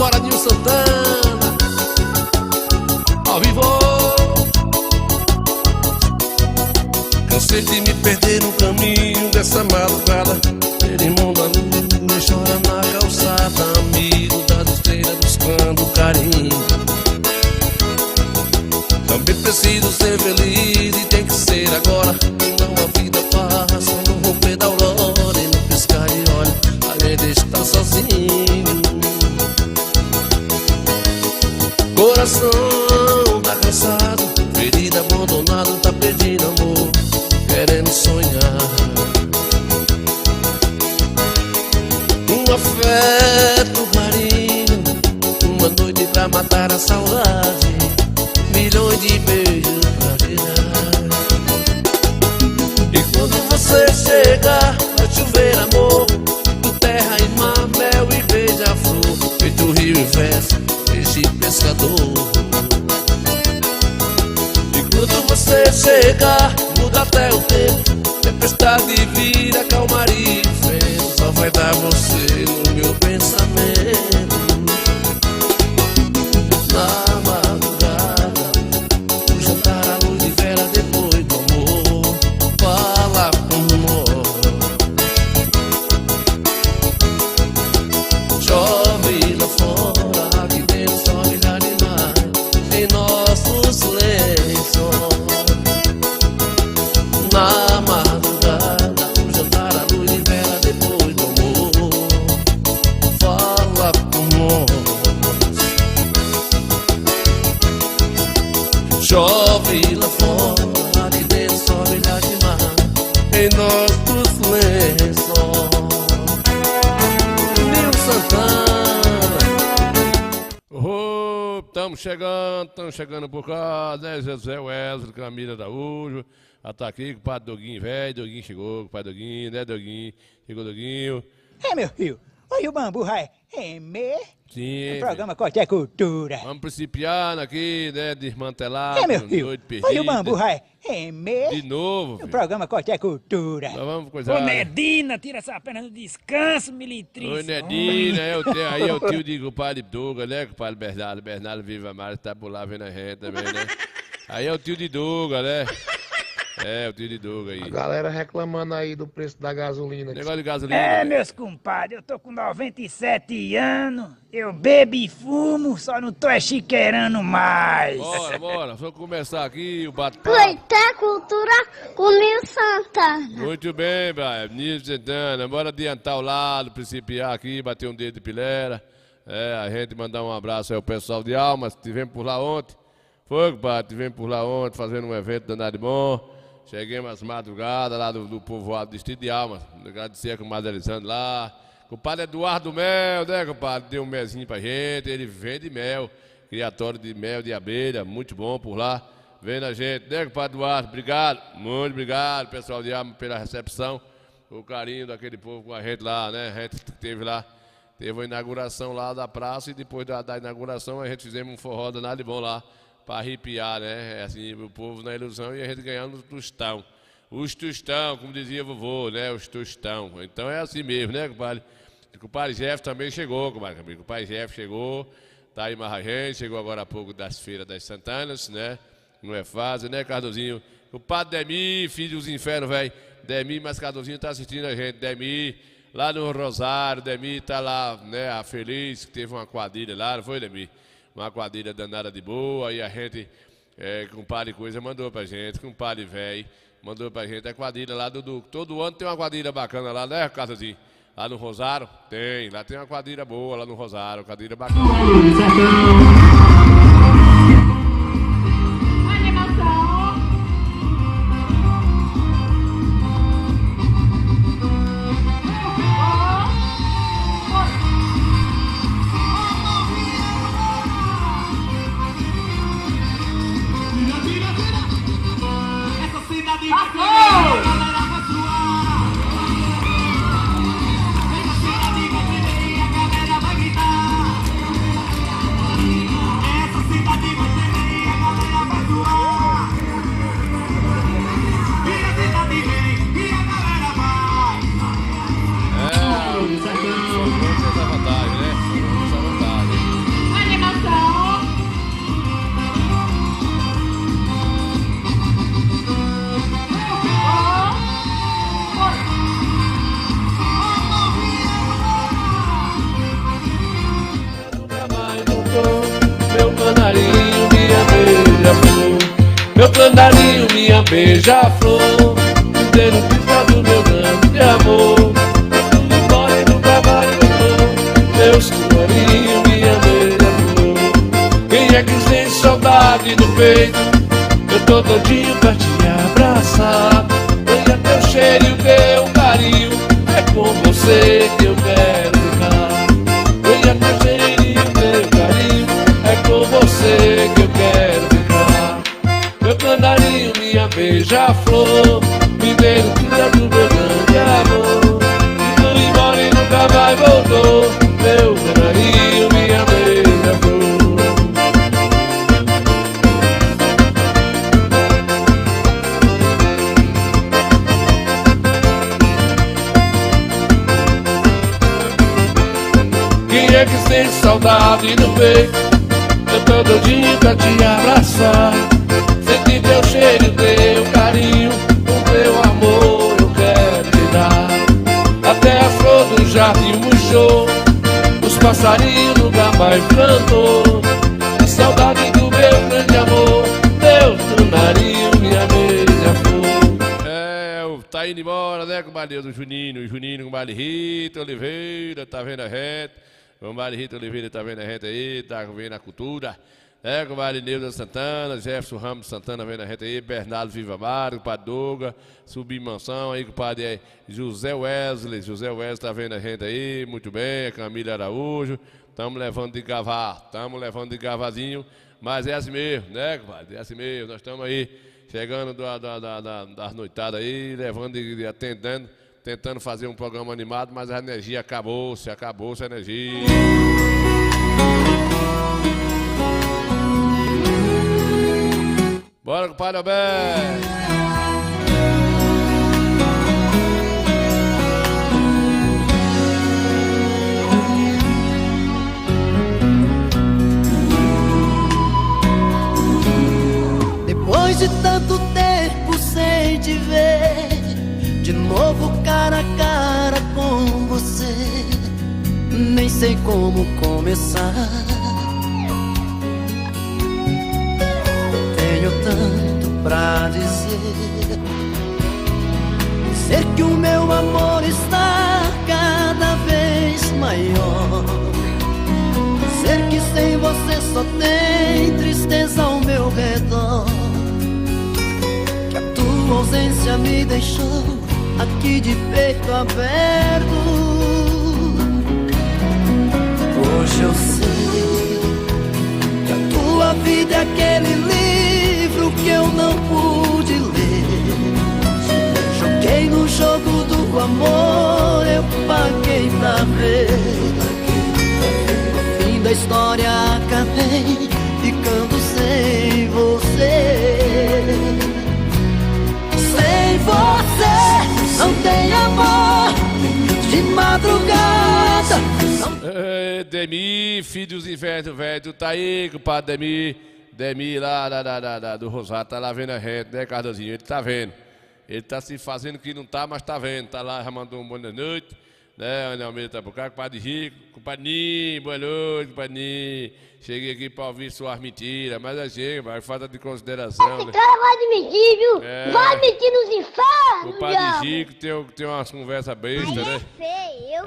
Bora, Nil Santana, ao vivo. Cansei de me perder no caminho dessa madrugada. Ele mundo a luz, chora na calçada. Amigo das estrelas buscando carinho. Também preciso ser feliz e tem que ser agora. Não a vida passa no romper da aurora. E no piscar de olho a gente está sozinho. Coração tá cansado, ferido, abandonado, tá pedindo amor, querendo sonhar. Um afeto, um carinho, uma noite pra matar a saudade, milhões de beijos pra tirar. E quando você chegar, vai chover amor, do terra e mar, mel e beija-flor, feito rio e verso, peixe pescador. E quando você chegar, muda até o tempo, tempestade vira calmaria e vento, só vai dar você no meu pensamento. Na madrugada, o jantar à luz de vela depois do amor, fala com amor. Chove lá fora, aqui dentro sobe já demais, em nossos lençóis. Na madrugada, o jantar à luz de vela depois do amor, fala com amor. Chove lá fora, aqui dentro sobe já demais, em nossos lençóis. Nil Santana. Estamos chegando por cá, né? José Wesley, Camila Araújo, tá aqui com o padre Doguinho, velho. Doguinho chegou, com o padre Doguinho, né, Doguinho? Chegou, Doguinho. É, meu filho, olha o bambu, vai. É, Sim. O programa Corte é Cultura. Vamos principiar aqui, né, desmantelar. É, meu filho, olha o bambu, vai. É, de novo, o filho. programa Corte é Cultura. Nós vamos coisar. Ô, Nedina, tira essa perna do descanso, militrício. Oi, Nedina, aí é o tio de compadre Duga, né, compadre Bernardo. Bernardo Viva Mara tá por lá vendo a gente também, né? Aí é o tio de Duga, né? É, o tio de Duga aí. A galera reclamando aí do preço da gasolina. Negócio de gasolina. É, meus compadres, eu tô com 97 anos, eu bebo e fumo, só não tô chiqueirando mais. Bora, vamos começar aqui o bate-papo. Corte é Cultura com Nil Santana. Muito bem, Brian. Nil Santana, bora adiantar o lado, principiar aqui, bater um dedo de pilera. É, a gente mandar um abraço aí ao pessoal de Almas, tivemos por lá ontem. Foi, compadre, tivemos por lá ontem fazendo um evento danado de bom. Cheguemos às madrugadas lá do povoado do Distrito de Almas. Agradecer com o Madre Elisandro lá. O padre Eduardo Mel, né, compadre? Deu um melzinho pra gente. Ele vende mel, criatório de mel de abelha, muito bom por lá. Vendo a gente, né, compadre Eduardo? Obrigado, muito obrigado, pessoal de Almas, pela recepção. O carinho daquele povo com a gente lá, né? A gente teve lá, teve a inauguração lá da praça e depois da inauguração a gente fizemos um forró danado de bom lá. Para arrepiar, né? Assim, o povo na ilusão e a gente ganhando no tostão. Os tostão, como dizia o vovô, né? Os tostão. Então é assim mesmo, né, compadre? O compadre Jeff também chegou, compadre. O compadre Jeff chegou, tá aí mais a gente, chegou agora há pouco das feiras das Santanas, né? Não é fácil, né, Cardozinho? O padre Demi, filho dos infernos, velho. Demi, mas Cardozinho tá assistindo a gente. Demi, lá no Rosário, Demi tá lá, né? Feliz, que teve uma quadrilha lá, não foi, Demi? Uma quadrilha danada de boa, e a gente, compadre Coisa, mandou pra gente, compadre velho, mandou pra gente a quadrilha lá do Duque. Todo ano tem uma quadrilha bacana lá, né, Cardozinho? Lá no Rosário? Tem, lá tem uma quadrilha boa lá no Rosário, quadrilha bacana. andarinho, minha beija-flor, me dê no piscar do meu grande amor. Embora e nunca mais voltou, meus andarinho, minha beija-flor. Quem é que sente saudade no peito? Eu tô todinho pra te abraçar. Olha teu cheiro e o teu carinho, é com você que eu quero ficar. Olha teu cheiro e o teu carinho, é com você que eu quero ficar. Meu canarinho, minha beija-flor, me dê no tira do meu grande amor. E foi embora e nunca mais voltou, meu canarinho, minha beija-flor. Quem é que sente saudade no peito? Eu tô doidinho pra te abraçar. Senti teu cheiro, teu carinho, o teu amor eu quero te dar. Até a flor do jardim murchou, os passarinhos nunca mais cantou. Que saudade do meu grande amor, teu canarinho, minha beija-flor. Tá indo embora, né, compadre do Juninho? O Juninho, compadre Rita Oliveira, tá vendo a gente? Compadre Rita Oliveira tá vendo a gente aí, tá vendo a cultura. Compadre Neuza Santana, Jefferson Ramos Santana vendo a gente aí, Bernardo Viva Mário, compadre Douglas, Submansão aí, compadre José Wesley tá vendo a gente aí, muito bem, Camila Araújo. Estamos levando de gavar, gavazinho, mas é assim mesmo, né, compadre? É assim mesmo, nós estamos aí, chegando das noitadas aí, levando e atendendo. Tentando fazer um programa animado, mas a energia acabou-se a energia. Bora, compadre Alberto. Depois de tanto tempo sem te ver, de novo cara a cara com você, nem sei como começar. Tenho tanto pra dizer, dizer que o meu amor está cada vez maior, dizer que sem você só tem tristeza ao meu redor, que a tua ausência me deixou aqui de peito aberto. Hoje eu sei que a tua vida é aquele livro que eu não pude ler. Joguei no jogo do amor, eu paguei pra ver. No fim da história acabei ficando sem você. Sem você não tem amor de madrugada. Demi, filho dos invernos, velho, tá aí, compadre Demi lá do Rosário, tá lá vendo a gente, né, Cardozinho? Ele tá vendo. Ele tá se fazendo que não tá, mas tá vendo. Tá lá, já mandou um boa noite, né? O Almeida tá por cá, compadre Rico, compadre Ninho, boa noite, compadre Ninho. Cheguei aqui pra ouvir suas mentiras, mas é chega, mas falta de consideração. Esse cara vai admitir, viu? Vai admitir nos infernos, o padre Chico tem umas conversas bestas, né?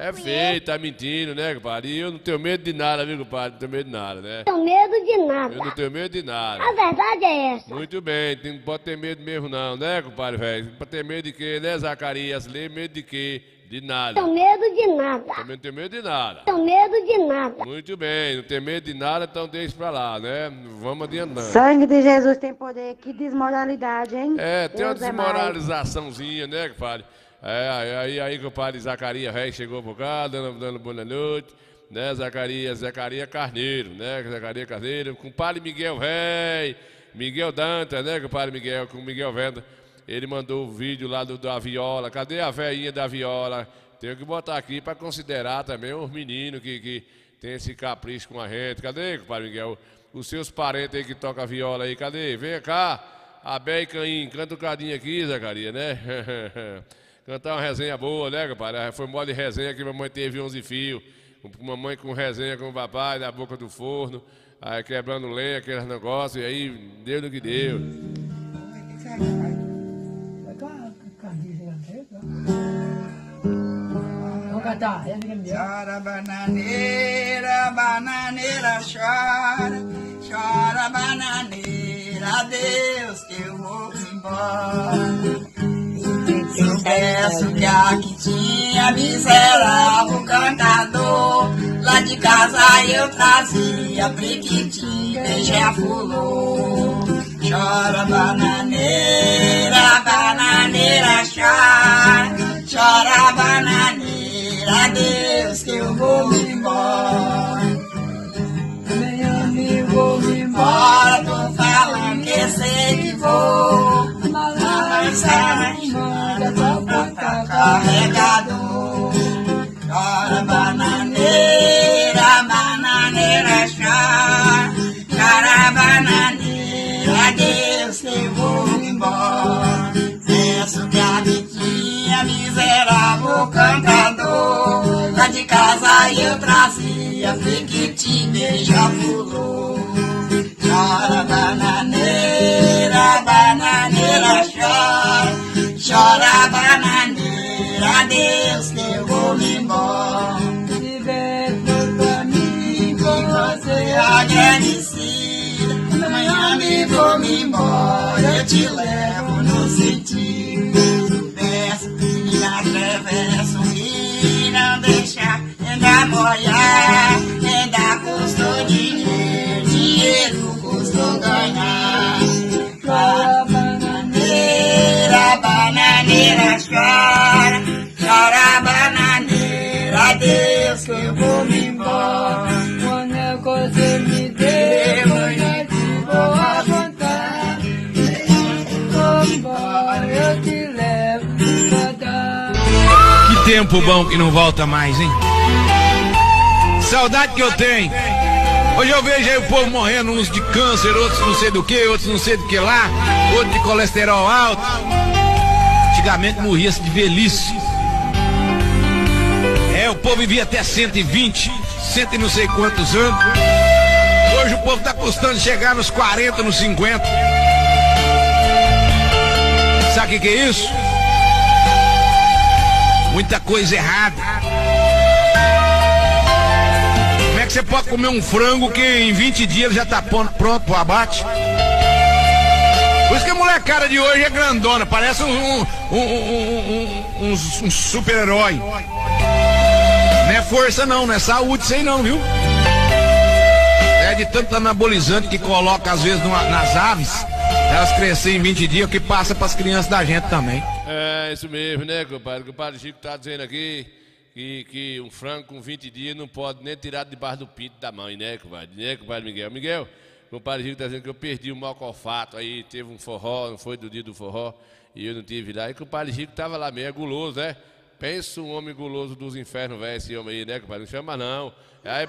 É feio, tá mentindo, né, compadre? E eu não tenho medo de nada, viu, compadre? Não tenho medo de nada, né? Não tenho medo de nada. Eu não tenho medo de nada. A verdade é essa. Muito bem, não pode ter medo mesmo não, né, compadre, velho? Pode ter medo de quê, né, Zacarias? Lê medo de quê? De nada. Não tenho medo de nada. Também não tenho medo de nada. Não tenho medo de nada. Muito bem, não tem medo de nada, então deixa pra lá, né? Vamos adiantando. Sangue de Jesus tem poder. Que desmoralidade, hein? Tem uma desmoralizaçãozinha, né, compadre? Aí, compadre Zacarias, velho, chegou por cá, dando boa noite, né, Zacarias Carneiro, né, Zacarias Carneiro, compadre Miguel, velho, Miguel Dantas, né, compadre Miguel, com Miguel Venda. Ele mandou o vídeo lá da viola. Cadê a velhinha da viola? Tenho que botar aqui para considerar também os meninos que tem esse capricho com a gente. Cadê, compadre Miguel? Os seus parentes aí que tocam a viola aí, cadê? Vem cá, Abel e Caim, canta um cadinho aqui, Zacarias, né? Cantar uma resenha boa, né, compadre? Foi mole resenha que mamãe teve 11 fios. Mamãe com resenha com o papai na boca do forno, aí quebrando lenha, aqueles negócios, e aí deu no que deu. Chora bananeira, bananeira chora, chora bananeira, adeus que eu vou embora. Eu peço que aqui tinha miserável cantador, lá de casa eu trazia priquitinho, beija-flor. Chora bananeira, bananeira chora, chora bananeira, adeus que eu vou me embora. Vem amigo, vou me embora, tô falando que sei que vou, balançar tá carregador. Chora bananeira, bananeira chora, chora bananeira, adeus que eu vou me embora. Peço que a vitinha miserável cantador, lá de casa eu trazia friquitinho, beija-flor. Chora bananeira, bananeira chora, chora bananeira, adeus que eu vou me embora. Se vem pra mim com você agradecida, amanhã me vou me embora, eu te levo no sentido. Peço que atravesso e não deixar ainda molhar, ainda custou dinheiro, dinheiro custou ganhar. Chora bananeira, bananeira chora, chora bananeira, adeus que eu vou me embora. Quando você me deu, eu te vou aguentar. Vou embora, eu te levo pra dar. Que tempo bom que não volta mais, hein? Saudade que eu tenho. Hoje eu vejo aí o povo morrendo, uns de câncer, outros não sei do que, outros não sei do que lá, outros de colesterol alto. Antigamente morria-se de velhice. O povo vivia até 120, 100 e não sei quantos anos. Hoje o povo tá custando chegar nos 40, nos 50. Sabe o que é isso? Muita coisa errada. Como é que você pode comer um frango que em 20 dias já tá pronto pro abate? Por isso que a molecada de hoje é grandona, parece um super-herói. Não é força não, não é saúde isso aí não, viu? É de tanto anabolizante que coloca às vezes nas aves, elas crescem em 20 dias, o que passa para as crianças da gente também. É isso mesmo, né, compadre? O compadre Chico tá dizendo aqui que um frango com 20 dias não pode nem tirar debaixo do pinto da mãe, né, compadre? Né, compadre Miguel? Miguel, o compadre Chico tá dizendo que eu perdi o mau olfato, aí teve um forró, não foi do dia do forró, e eu não tive lá. E o compadre Chico tava lá meio guloso, né? Pensa um homem guloso dos infernos, velho, esse homem aí, né, compadre? Não chama não. Aí...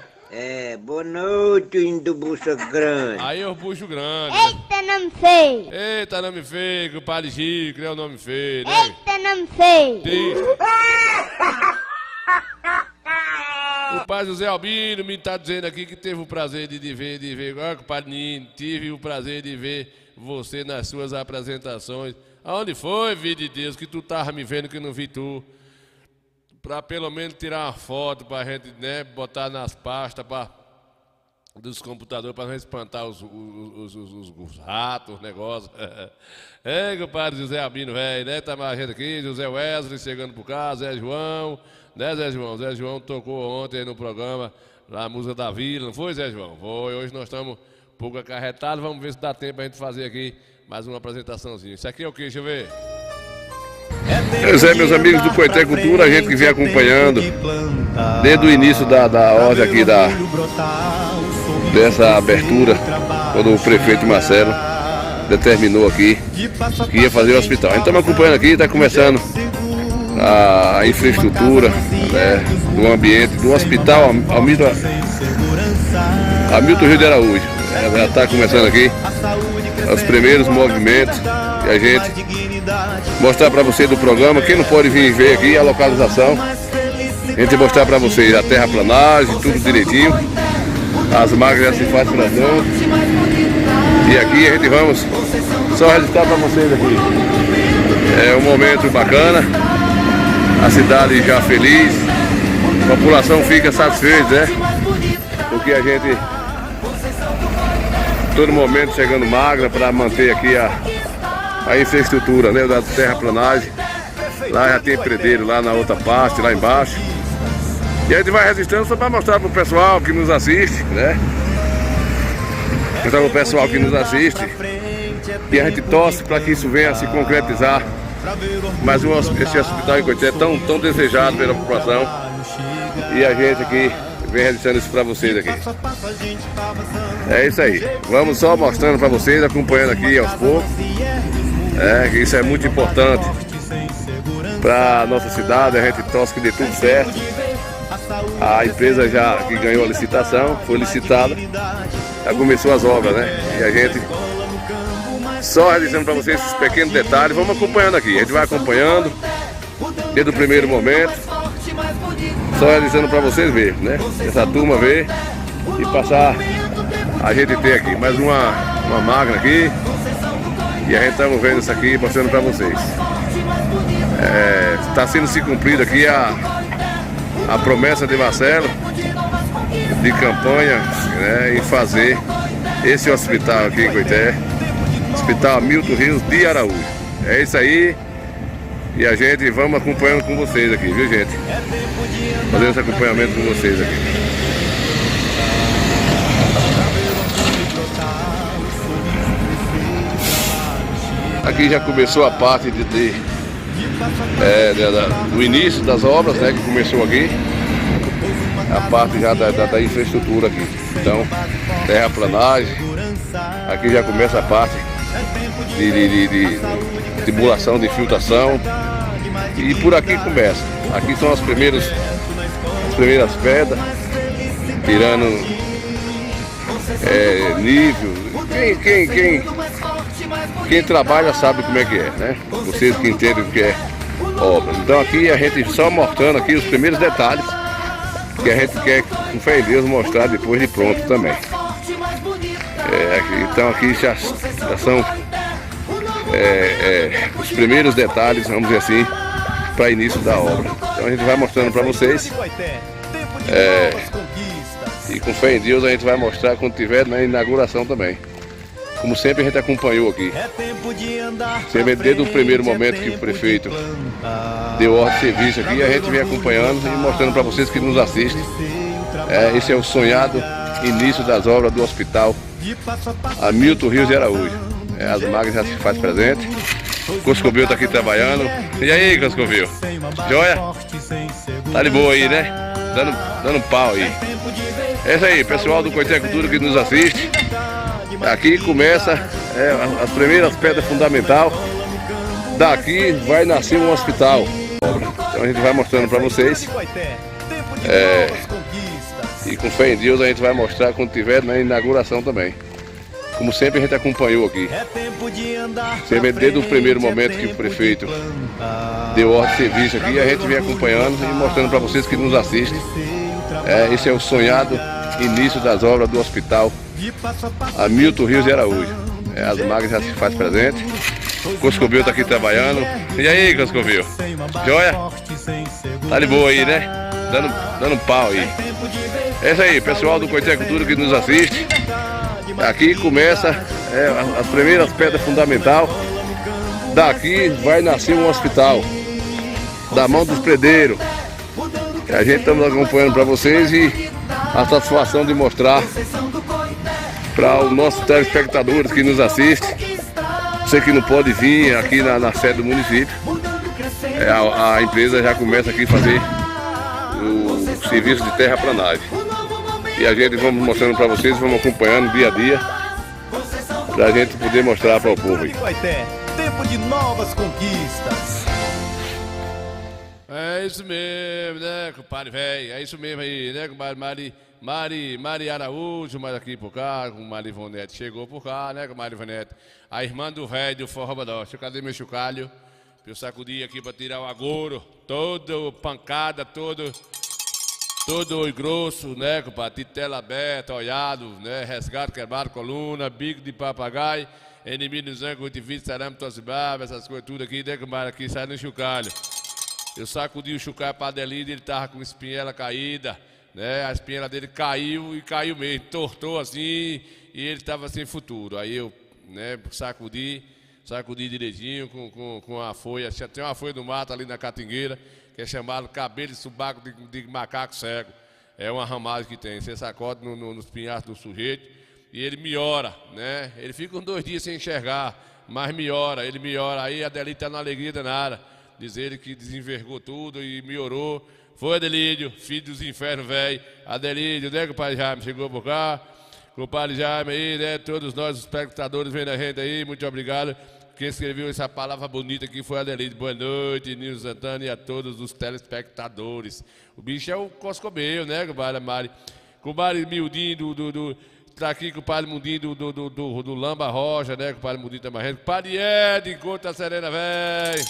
boa noite, indo bucha grande. Aí é o bucho grande. Eita, nome feio. Eita, nome feio, compadre Chico, é o nome feio, né? Eita, nome feio. O pai José Albino me tá dizendo aqui que teve o prazer de ver, olha, compadre Nino, tive o prazer de ver você nas suas apresentações. Aonde foi, filho de Deus, que tu tava me vendo que não vi tu? Pra pelo menos tirar uma foto pra gente, né, botar nas pastas dos computadores pra não espantar os ratos, os negócios. Compadre José Albino, velho, né, tá mais gente aqui, José Wesley chegando por cá, Zé João, né, Zé João? Zé João tocou ontem no programa, lá a música da Vila, não foi, Zé João? Foi, hoje nós estamos um pouco acarretados, vamos ver se dá tempo pra gente fazer aqui mais uma apresentaçãozinha. Isso aqui é o que? Deixa eu ver. Pois é, meus amigos do Coité Cultura, a gente que vem acompanhando desde o início da ordem aqui dessa abertura, quando o prefeito Marcelo determinou aqui que ia fazer o hospital. A gente estamos acompanhando aqui, está começando a infraestrutura, né, do ambiente, do hospital Hamilton Rio de Araújo. Já está começando aqui os primeiros movimentos que a gente mostrar para vocês do programa. Quem não pode vir ver aqui a localização, a gente mostrar para vocês a terraplanagem, tudo direitinho, as máquinas já se faz plantando, e aqui a gente vamos Só registrar para vocês aqui. É um momento bacana. A cidade já feliz. A população fica satisfeita, né? Porque a gente, todo momento chegando magra para manter aqui a infraestrutura, né? Da terraplanagem. Lá já tem predeiro lá na outra parte, lá embaixo. E a gente vai registrando só para mostrar pro pessoal que nos assiste, né? Mostrar pro pessoal que nos assiste. E a gente torce para que isso venha a se concretizar. Mas esse hospital em Coité é tão desejado pela população. E a gente aqui vem registrando isso para vocês aqui. É isso aí. Vamos só mostrando para vocês, acompanhando aqui aos poucos. Que isso é muito importante para nossa cidade. A gente torce que dê tudo certo. A empresa já que ganhou a licitação, foi licitada, já começou as obras, né? E a gente só registrando para vocês esses pequenos detalhes. Vamos acompanhando aqui, a gente vai acompanhando desde o primeiro momento, só registrando para vocês verem, né? Essa turma ver e passar a gente ter aqui mais uma máquina aqui. E a gente estamos vendo isso aqui, mostrando para vocês. Está sendo se cumprida aqui a promessa de Marcelo de campanha, né, em fazer esse hospital aqui em Coité, Hospital Hamilton Rios de Araújo. É isso aí. E a gente vamos acompanhando com vocês aqui, viu, gente? Fazendo esse acompanhamento com vocês aqui. Aqui já começou a parte do início das obras, né, que começou aqui. A parte já da infraestrutura aqui. Então, terraplanagem. Aqui já começa a parte de tubulação, de filtração. E por aqui começa. Aqui são as primeiras pedras, tirando nível. Quem trabalha sabe como é que é, né? Vocês que entendem o que é obra. Então aqui a gente só mostrando aqui os primeiros detalhes que a gente quer, com fé em Deus, mostrar depois de pronto também. Então aqui já são os primeiros detalhes, vamos dizer assim, para início da obra. Então a gente vai mostrando para vocês. E com fé em Deus a gente vai mostrar quando tiver na inauguração também. Como sempre a gente acompanhou aqui. Sempre desde o primeiro momento que o prefeito deu ordem de serviço aqui, a gente vem acompanhando e mostrando para vocês que nos assistem. Esse é o sonhado início das obras do Hospital Hamilton Rios de Araújo. As máquinas já se faz presente. Coscovil está aqui trabalhando. E aí, Coscovil? Joia? Tá de boa aí, né? Dando pau aí. É isso aí, pessoal do Coité Cultura que nos assiste. Aqui começa as primeiras pedras fundamentais. Daqui vai nascer um hospital. Então a gente vai mostrando para vocês. E com fé em Deus a gente vai mostrar quando tiver na inauguração também. Como sempre a gente acompanhou aqui. Sempre desde o primeiro momento que o prefeito deu ordem de serviço aqui, a gente vem acompanhando e mostrando para vocês que nos assistem. Esse é o sonhado início das obras do Hospital Hamilton Rios de Araújo. As máquinas já se faz presente. Coscovil está aqui trabalhando. E aí, Coscovil? Joia? Tá de boa aí, né? Dando pau aí. É isso aí, pessoal do Coité Cultura que nos assiste. Aqui começa as primeiras pedras fundamentais. Daqui vai nascer um hospital. Da mão dos predeiros. A gente estamos acompanhando para vocês e a satisfação de mostrar para os nossos telespectadores que nos assistem. Você que não pode vir aqui na sede do município, a empresa já começa aqui a fazer o serviço de terraplanagem. E a gente vamos mostrando para vocês, vamos acompanhando dia a dia, para a gente poder mostrar para o povo aí. Tempo de novas conquistas. É isso mesmo, né, compadre velho? É isso mesmo aí, né, compadre Mari Araújo, mais aqui por cá, com Mari Ivonete chegou por cá, né, com Mari Ivonete. A irmã do velho do Forró Badó. Cadê meu chocalho? Eu sacudi aqui para tirar o agouro, todo pancada, todo grosso, né, compadre? Tela aberta, olhado, né, resgate, quebrado, coluna, bico de papagaio. Enemilizando, cultivite, sarame, tossibaba, essas coisas tudo aqui, né, compadre? Aqui sai no chocalho. Eu sacudi o chocalho pra Adelide, ele tava com espinhela caída, né? A espinhela dele caiu e caiu mesmo, tortou assim, e ele tava sem futuro. Aí eu, né, sacudi direitinho com a folha. Tem uma folha do mato ali na catingueira, que é chamado cabelo de subaco de macaco cego. É uma ramagem que tem. Você sacode nos pinhascos do sujeito e ele melhora, né? Ele fica uns 2 dias sem enxergar, mas ele melhora. Aí a Adelídio tá na alegria danada. Diz ele que desenvergou tudo e melhorou. Foi Adelídio, filho dos infernos, velho. Adelídio, né, compadre Jaime? Chegou por cá. Compadre Jaime aí, né? Todos nós, os espectadores, vendo a gente aí, muito obrigado. Quem escreveu essa palavra bonita aqui foi Adelídio. Boa noite, Nilson Santana e a todos os telespectadores. O bicho é o Coscobeio, né, compadre Mari? Compadre Mildinho tá aqui com o padre Mundinho do Lamba Rocha, né? Com o padre Mundinho também. Padre Ed, Conta Serena, velho.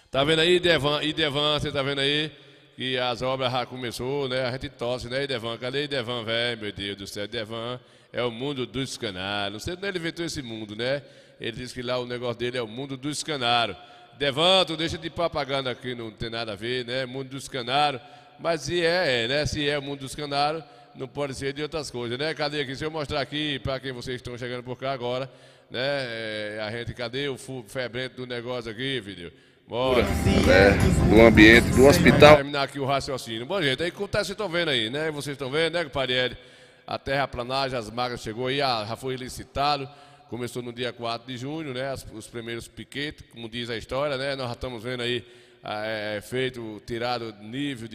Tá vendo aí, Idevan? Você tá vendo aí? Que as obras já começou, né? A gente torce, né, Idevan? Cadê Idevan, velho? Meu Deus do céu, Idevan é o mundo dos canários. Não sei onde ele inventou esse mundo, né? Ele disse que lá o negócio dele é o mundo dos canários. Idevan, tu deixa de propaganda aqui, não tem nada a ver, né? Mundo dos canários. Mas se né? Se é o mundo dos canários, não pode ser de outras coisas, né? Cadê aqui? Se eu mostrar aqui para quem vocês estão chegando por cá agora, né? A gente, cadê o febrento do negócio aqui, filho? Bora. Do ambiente, do hospital. Vou terminar aqui o raciocínio. Bom, gente, aí como vocês estão vendo aí, né? Vocês estão vendo, né, compadre? A terraplanagem, as máquinas chegou aí, já foi licitado. Começou no dia 4 de junho, né? Os primeiros piquetes, como diz a história, né? Nós já estamos vendo aí, tirado nível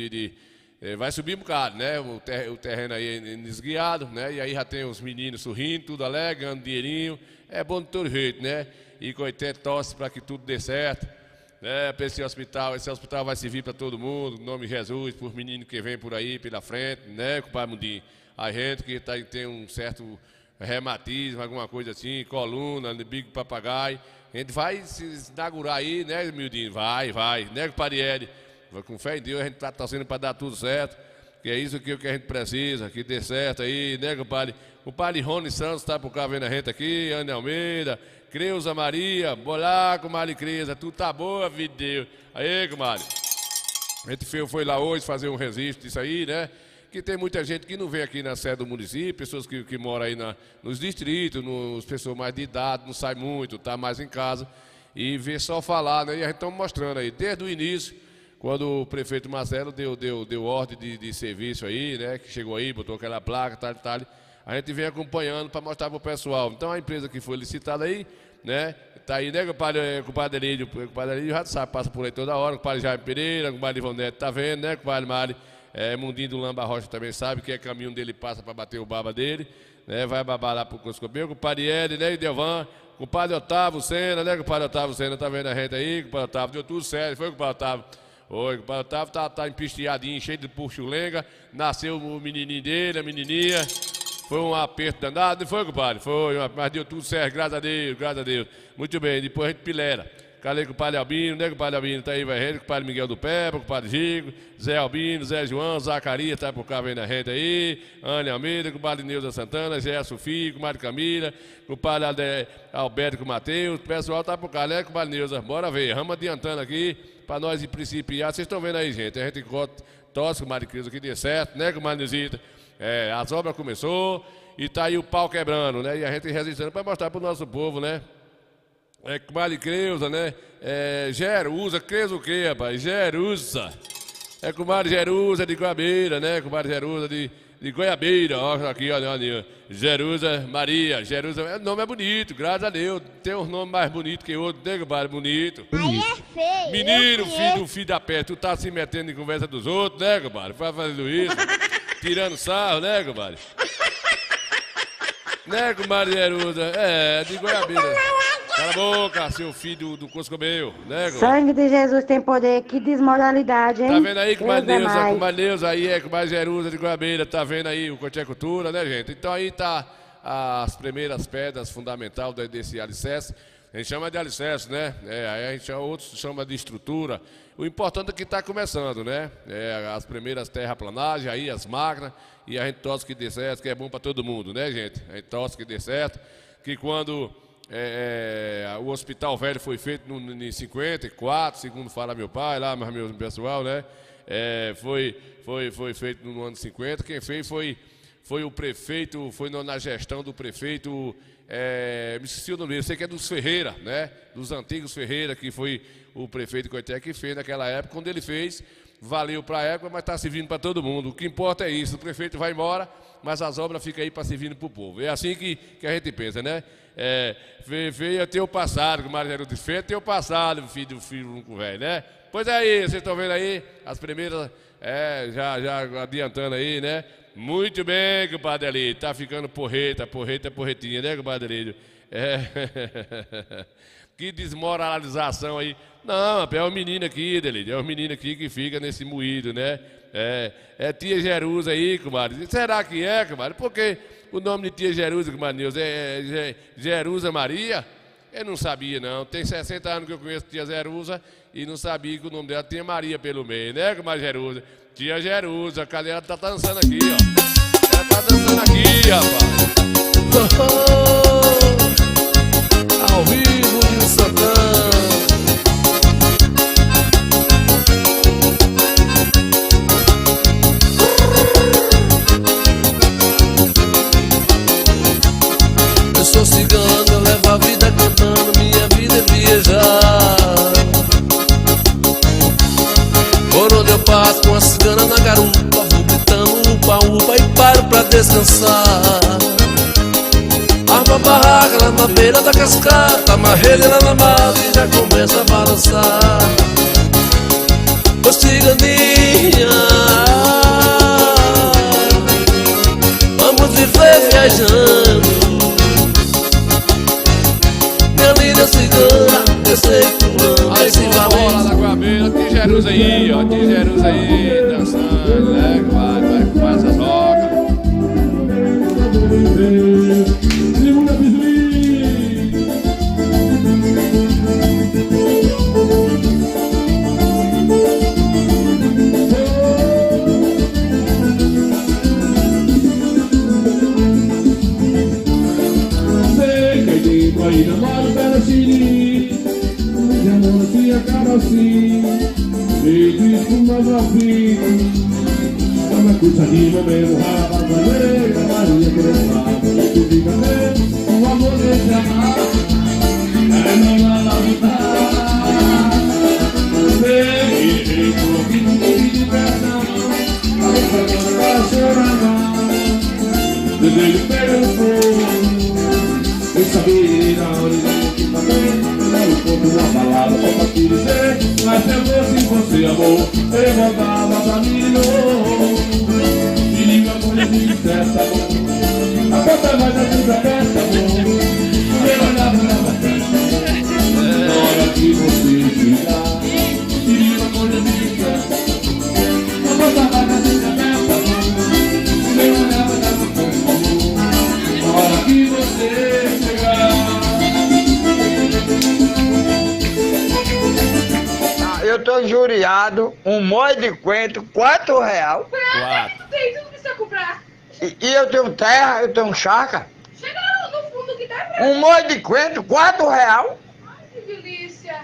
vai subir um bocado, né? O terreno aí esguiado, né? E aí já tem os meninos sorrindo, tudo alegre, ganhando dinheirinho. É bom de todo jeito, né? E coitado, torce para que tudo dê certo. Né? Para esse hospital vai servir para todo mundo, em nome de Jesus, por menino que vem por aí pela frente, né, compadre Mundinho? A gente que tem um certo reumatismo, alguma coisa assim, coluna, bico papagaio, a gente vai se inaugurar aí, né, Mildinho? Vai, né, compadre Ed? Com fé em Deus, a gente está torcendo para dar tudo certo, que é isso que a gente precisa, que dê certo aí, né, compadre? O padre Rony Santos está por cá vendo a gente aqui, Ana Almeida, Creuza Maria, bolá, comadre Creuza, tudo tá boa, vida de Deus. Aí, comadre, a gente foi lá hoje fazer um registro disso aí, né? Que tem muita gente que não vem aqui na sede do município, pessoas que moram aí nos distritos, pessoas mais de idade, não saem muito, tá mais em casa, e vê só falar, né? E a gente está mostrando aí, desde o início, quando o prefeito Marcelo deu ordem de serviço aí, né? Que chegou aí, botou aquela placa, tal. A gente vem acompanhando para mostrar para o pessoal. Então a empresa que foi licitada aí, né? Tá aí, né, compadre Adelídio? O compadre Adelídio já sabe, passa por aí toda hora. O compadre Jaime Pereira, o compadre Ivão Neto tá vendo, né? O compadre Mari, Mundinho do Lamba Rocha também sabe que é caminho dele, passa para bater o baba dele, né? Vai babar lá pro Coscobeiro. O compadre Ed, né? E Delvan. O compadre Otávio Sena, né? O compadre Otávio Sena tá vendo a gente aí. O compadre Otávio deu tudo certo. Foi o compadre Otávio. Oi, o compadre Otávio tá empisteadinho, cheio de puxulenga. Nasceu o menininho dele, a menininha. Foi um aperto danado, não foi, compadre? Foi, mas deu tudo certo, graças a Deus. Muito bem, depois a gente pilera. Calei com o padre Albino, né? Com o padre Albino tá aí, vai rede, com o padre Miguel do Peba, com o padre Gigo, Zé Albino, Zé João, Zacarias, tá por cá vendo a gente aí, Ana Almeida, com o padre Neuza Santana, Zé Sofia, com o padre Camila, com o padre Alberto, com o Matheus, o pessoal tá por cá, né? Com o padre Neuza. Bora ver, vamos adiantando aqui, para nós principiar. Vocês estão vendo aí, gente, a gente torce com o Mário Cris aqui, dê certo, né? Com o Mário Neuzita. As obras começou e tá aí o pau quebrando, né? E a gente resistindo para mostrar para o nosso povo, né? Comadre Creuza, né? Jerusa, Creuza o quê, rapaz? Jerusa. Comadre Jerusa de Goiabeira, né? Comadre Jerusa de Goiabeira. Ó, aqui, olha. Jerusa Maria. Jerusa, o nome é bonito, graças a Deus. Tem um nome mais bonito que outro, né, compadre? Bonito. Aí é feio. Menino, filho da pé, tu tá se metendo em conversa dos outros, né, compadre? Vai fazendo isso. Tirando sarro, né, compadre? Né, comadre Jerusa? De Goiabeira. Cala a boca, seu filho do Coscobeio, né, compadre? Sangue de Jesus tem poder, que desmoralidade, hein? Tá vendo aí, comadre Neuza aí, comadre Jerusa de Goiabeira, tá vendo aí o Coté Cultura, né, gente? Então aí tá as primeiras pedras fundamentais desse alicerce. A gente chama de alicerce, né? Aí a gente outros chama de estrutura. O importante é que está começando, né? As primeiras terraplanagens, aí as máquinas, e a gente torce que dê certo, que é bom para todo mundo, né, gente? A gente torce que dê certo. que quando o Hospital Velho foi feito em 54, segundo fala meu pai, lá, mas meu pessoal, né? Foi feito no ano 50. Quem fez foi o prefeito, foi na gestão do prefeito, me esqueci o nome dele, eu sei que é dos Ferreira, né? Dos antigos Ferreira, que foi o prefeito Coité que fez naquela época. Quando ele fez, valeu para a época, mas está servindo para todo mundo. O que importa é isso, o prefeito vai embora, mas as obras ficam aí para servindo para o povo. É assim que a gente pensa, né? Feio é teu passado, que o Mário Geraldo disse, feio é teu passado, filho velho, né? Pois é aí, vocês estão vendo aí, as primeiras, já adiantando aí, né? Muito bem, compadre ali, tá ficando porretinha, né, compadre ali? Que desmoralização aí. Não, é um menino aqui, Delide, é um menino aqui que fica nesse moído, né? É tia Jerusa aí, comadre. Será que é, comadre? Porque o nome de tia Jerusa, comadre Neuza, é Jerusa Maria? Eu não sabia, não. Tem 60 anos que eu conheço tia Jerusa e não sabia que o nome dela tinha Maria pelo meio, né, comadre Jerusa? Tia Jerusa, cadê ela? Tá dançando aqui, ó. Ela tá dançando aqui, rapaz. Ao vivo no Santana. Eu sou cigano, eu levo a vida cantando, minha vida é viajar. Por onde eu passo com a cigana na garupa, vou gritando upa, upa e paro pra descansar. Arma a barraca lá na beira da cascata, amarrei lá na mata e já começa a balançar. Ô ciganinha, vamos viver viajando. Minha linda cigana, eu sei que tu ama esse bola da Guabeira, tia Jerusa aí, ó, tia Jerusa aí, dançando, né, vai com essas rocas. Aí namora o pedacinho, já não se acaba assim, feito espuma no aflito. É uma coisa de momento, rapaziada, Maria Crespada, tu fica mesmo, o amor desse amar, é não lá lutar. Sei que eu fico de perdão, a nossa mão vai chorar, desejo pelo fogo. Eu sabia na hora de também, era o ponto da balada só pra te dizer, mas se eu fosse você, amor, eu voltava pra mim novo. Me liga, mulher, me dissesse, amor, a porta vai dar tudo aberta, amor. Eu olhava na frente, na hora que você chegar. Me liga, mulher, me dissesse, a porta vai dar tudo aberta, amor. Eu olhava na frente, amor, na hora que você eu tô injuriado, um molho de coentro, R$4. Quatro. Tem tudo que você comprar. E eu tenho terra, eu tenho chácara. Chega no fundo que tá pra... Um molho de coentro, R$4. Ai, que delícia.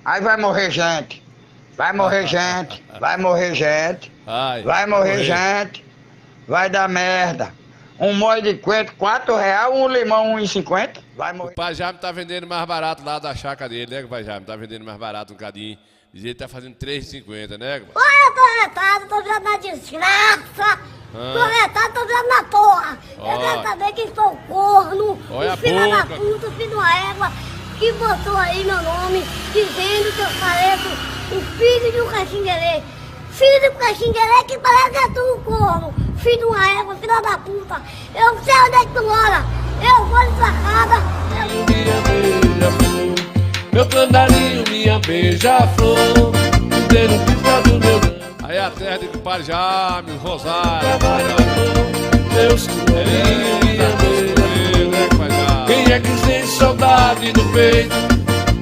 Aí vai morrer gente. Vai morrer gente. Vai morrer gente. Vai morrer gente. Vai dar merda. Um molho de coentro, R$4, um limão, R$1,50. Vai morrer. O pai Jaime tá vendendo mais barato lá da chácara dele, né, o pai Jaime? Tá vendendo mais barato um cadinho. Diz ele tá fazendo R$3,50, né? Olha, eu tô retado, tô vendo na desgraça. Tô retado, tô vendo na porra. Eu quero saber quem foi o corno, olha o filho da puta, o filho de uma égua, que botou aí meu nome, dizendo que eu pareço o filho de um caxinguelê. Filho de um caxinguelê que parece é tu, corno. Filho de uma égua, filho da puta. Eu sei onde é que tu mora. Eu vou de sua casa. Meu candarinho, minha beija-flor, inteiro pintado do meu. Aí a terra de compadre Jaime, o Rosário. Meus coelhinhos, minha beija-flor. Quem é que sente saudade no peito?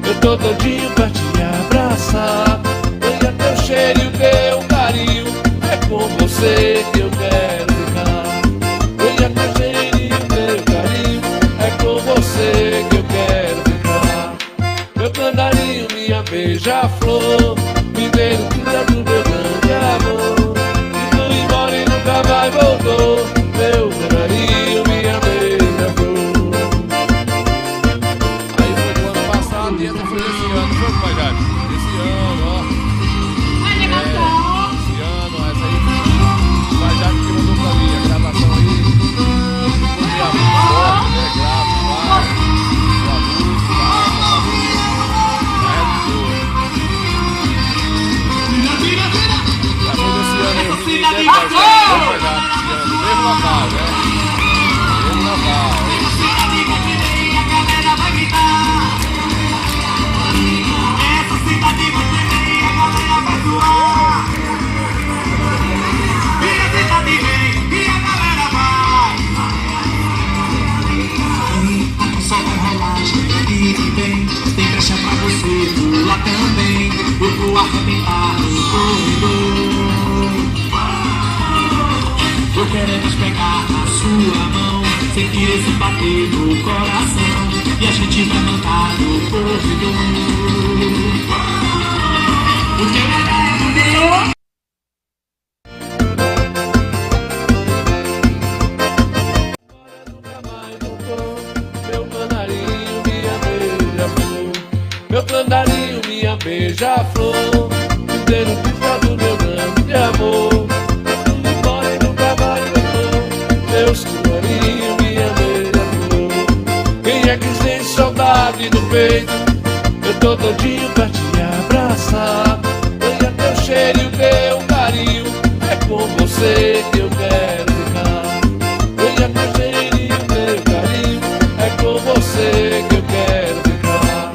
Eu tô todinho pra te abraçar. Olha teu cheiro e o teu carinho, é com você que eu quero ficar. Olha teu cheiro e o teu carinho, é com você canarinho, minha beija-flor, me dê notícia do meu grande amor. E tu embora e nunca mais voltou, meu canarinho, minha beija-flor. Aí foi do ano passado e essa foi desse ano, foi, pai Jaime? Esse ano, ó. Esse ano, essa aí, o pai Jaime que mandou pra mim, a gravação aí. Foi a foto, né, grava, vai. O avulso, já foi desse ano aí, o menino deve estar esse ano, mesmo local, né? Mesmo local. Só vai rolar, e tem brecha pra você pular também. Eu vou arrebentar no corredor. Tô querendo pegar na sua mão, sentir esse bater no coração, e a gente vai mandar no corredor. O teu é meu. Meu canarinho, minha beija-flor, me dê notícia do meu grande amor. Tudo embora e nunca mais voltou, meu canarinho, minha beija-flor. Quem é que sente saudade no peito? Eu tô doidinho pra te abraçar. Olha teu cheiro e o teu carinho, é com você que eu quero ficar. Olha teu cheiro e o teu carinho, é com você que eu quero ficar.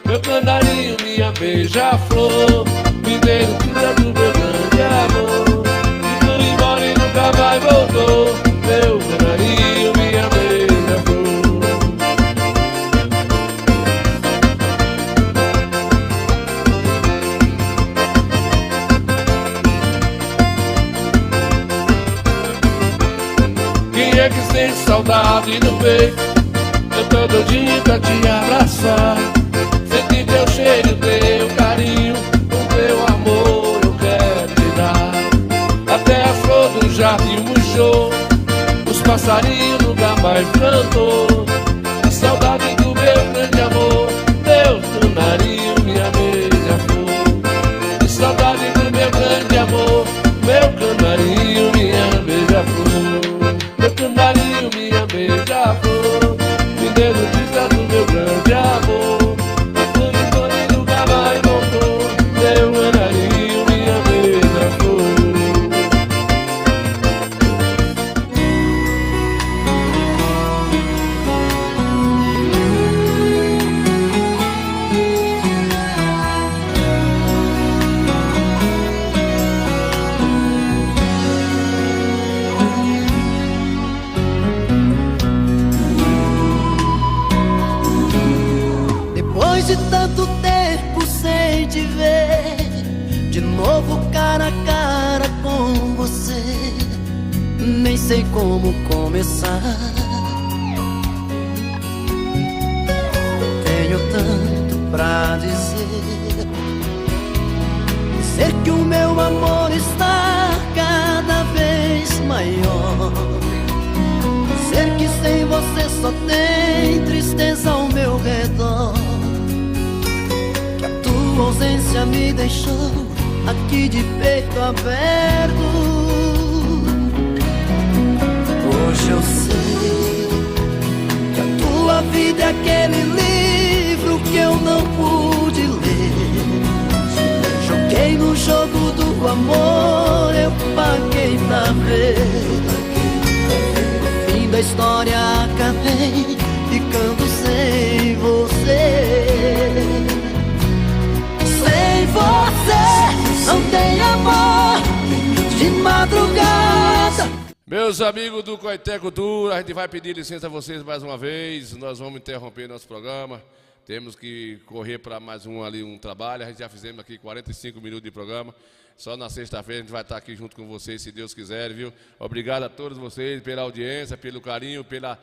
Meu canarinho, minha beija-flor, me dê notícia do meu grande amor. E tu embora e nunca mais voltou, meu canarinho, minha beija-flor. Quem é que sente saudade no peito? Eu tô doidinho pra te abraçar. Sentir teu cheiro, teu carinho, o teu amor eu quero te dar. Até a flor do jardim murchou, os passarinhos nunca mais cantou. A saudade do meu grande amor, teu canarinho, minha beija-flor. A saudade do meu grande amor, meu canarinho, minha beija-flor. Meu canarinho, minha beija-flor, me dê notícia do meu grande amor. Depois de tanto tempo sem te ver, de novo cara a cara com você, nem sei como começar. Tenho tanto pra dizer, dizer que o meu amor está cada vez maior, dizer que sem você só tem tristeza ao meu redor. Tua ausência me deixou aqui de peito aberto. Hoje eu sei que a tua vida é aquele livro que eu não pude ler. Joguei no jogo do amor, eu paguei pra ver. No fim da história acabei ficando sem você. Sem você não tem amor de madrugada. Meus amigos do Coité Cultura, a gente vai pedir licença a vocês mais uma vez. Nós vamos interromper nosso programa Temos que correr para mais um trabalho. A gente já fizemos aqui 45 minutos de programa. Só na sexta-feira a gente vai estar aqui junto com vocês, se Deus quiser, viu? Obrigado a todos vocês pela audiência, pelo carinho pela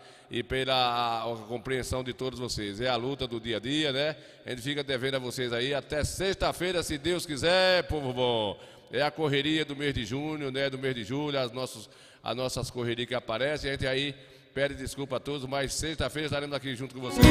compreensão de todos vocês. É a luta do dia a dia, né? A gente fica devendo a vocês aí até sexta-feira, se Deus quiser, povo bom. É a correria do mês de junho, né? Do mês de julho, as nossas correrias que aparecem. A gente aí pede desculpa a todos, mas sexta-feira estaremos aqui junto com vocês.